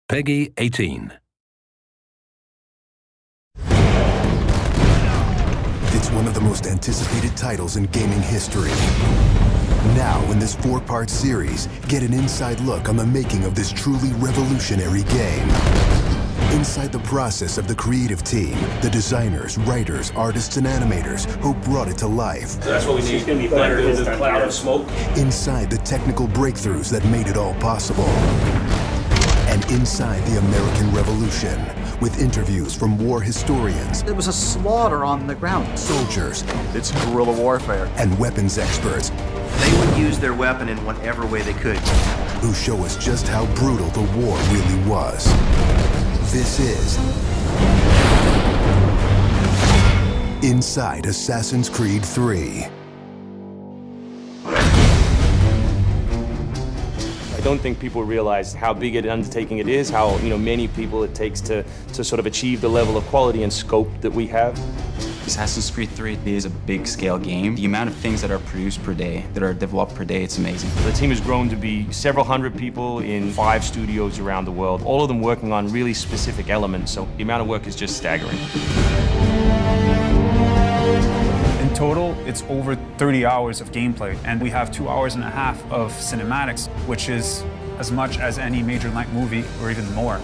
Peggy 18. It's one of the most anticipated titles in gaming history. Now, in this 4-part series, get an inside look on the making of this truly revolutionary game. Inside the process of the creative team, the designers, writers, artists, and animators who brought it to life. So that's what we need. It's going to be like the cloud of smoke. Inside the technical breakthroughs that made it all possible. And inside the American Revolution, with interviews from war historians. There was a slaughter on the ground. Soldiers. It's guerrilla warfare. And weapons experts. They would use their weapon in whatever way they could. Who show us just how brutal the war really was. This is Inside Assassin's Creed 3. I don't think people realize how big an undertaking it is, how many people it takes to sort of achieve the level of quality and scope that we have. Assassin's Creed 3 is a big-scale game. The amount of things that are produced per day, that are developed per day, it's amazing. The team has grown to be several hundred people in 5 studios around the world, all of them working on really specific elements, so the amount of work is just staggering. In total, it's over 30 hours of gameplay, and we have 2.5 hours of cinematics, which is as much as any major length movie, or even more.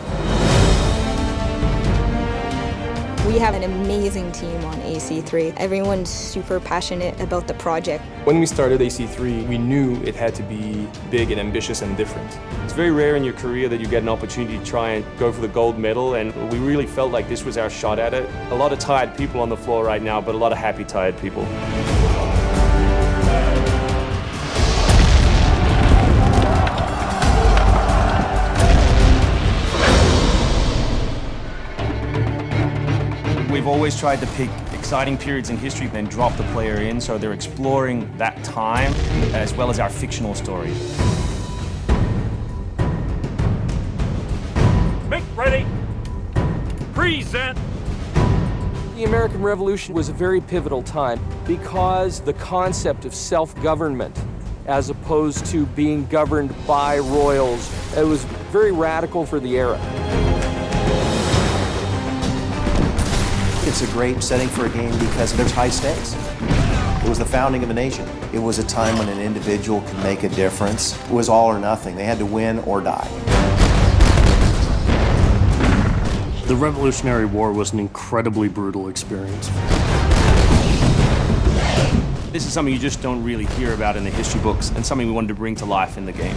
We have an amazing team on AC3. Everyone's super passionate about the project. When we started AC3, we knew it had to be big and ambitious and different. It's very rare in your career that you get an opportunity to try and go for the gold medal, and we really felt like this was our shot at it. A lot of tired people on the floor right now, but a lot of happy, tired people. We've always tried to pick exciting periods in history, then drop the player in, so they're exploring that time as well as our fictional story. Make ready. Present. The American Revolution was a very pivotal time because the concept of self-government, as opposed to being governed by royals, it was very radical for the era. It's a great setting for a game because there's high stakes. It was the founding of a nation. It was a time when an individual could make a difference. It was all or nothing. They had to win or die. The Revolutionary War was an incredibly brutal experience. This is something you just don't really hear about in the history books, and something we wanted to bring to life in the game.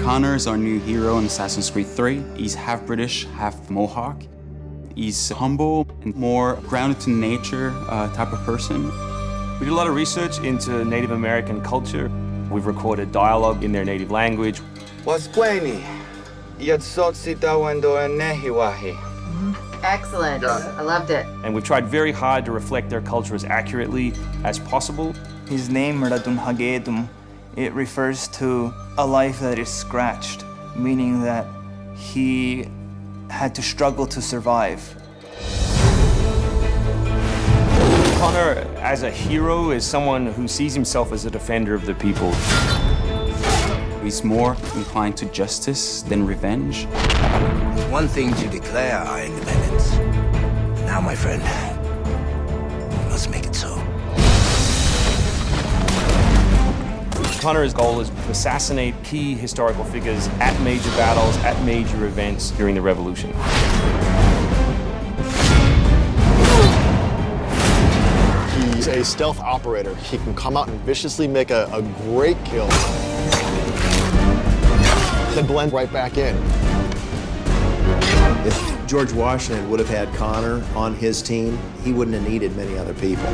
Connor is our new hero in Assassin's Creed 3. He's half British, half Mohawk. He's humble and more grounded to nature type of person. We did a lot of research into Native American culture. We've recorded dialogue in their native language. Excellent. I loved it. And we've tried very hard to reflect their culture as accurately as possible. His name, Radun Hagedum, it refers to a life that is scratched, meaning that he had to struggle to survive. Connor, as a hero, is someone who sees himself as a defender of the people. He's more inclined to justice than revenge. One thing to declare our independence. Now, my friend, we must make it so. Connor's goal is to assassinate key historical figures at major battles, at major events during the Revolution. He's a stealth operator. He can come out and viciously make a great kill, then blend right back in. If George Washington would have had Connor on his team, he wouldn't have needed many other people.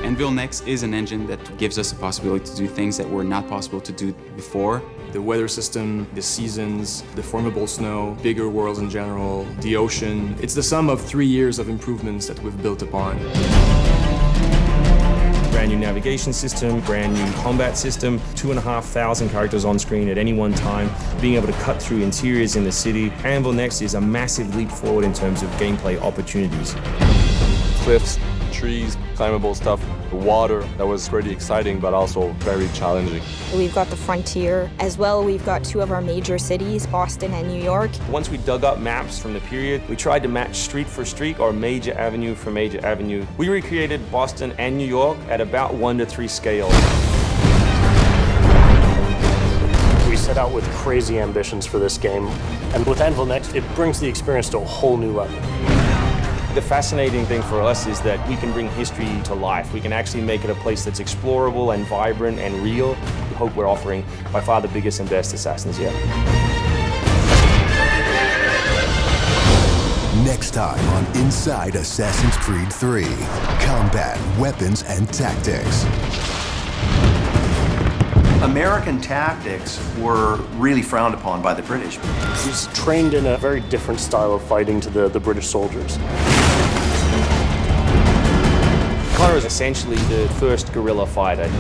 Anvil Next is an engine that gives us the possibility to do things that were not possible to do before. The weather system, the seasons, the formable snow, bigger worlds in general, the ocean. It's the sum of 3 years of improvements that we've built upon. We're brand new navigation system, brand new combat system, 2,500 characters on screen at any one time, being able to cut through interiors in the city. Anvil Next is a massive leap forward in terms of gameplay opportunities. Cliffs, trees, climbable stuff, water. That was pretty exciting, but also very challenging. We've got the frontier. As well, we've got two of our major cities, Boston and New York. Once we dug up maps from the period, we tried to match street for street or major avenue for major avenue. We recreated Boston and New York at about 1:3 scale. We set out with crazy ambitions for this game, and with Anvil Next, it brings the experience to a whole new level. The fascinating thing for us is that we can bring history to life. We can actually make it a place that's explorable and vibrant and real. We hope we're offering by far the biggest and best Assassins yet. Next time on Inside Assassin's Creed 3, combat, weapons, and tactics. American tactics were really frowned upon by the British. He was trained in a very different style of fighting to the British soldiers. Connor is essentially the first guerrilla fighter.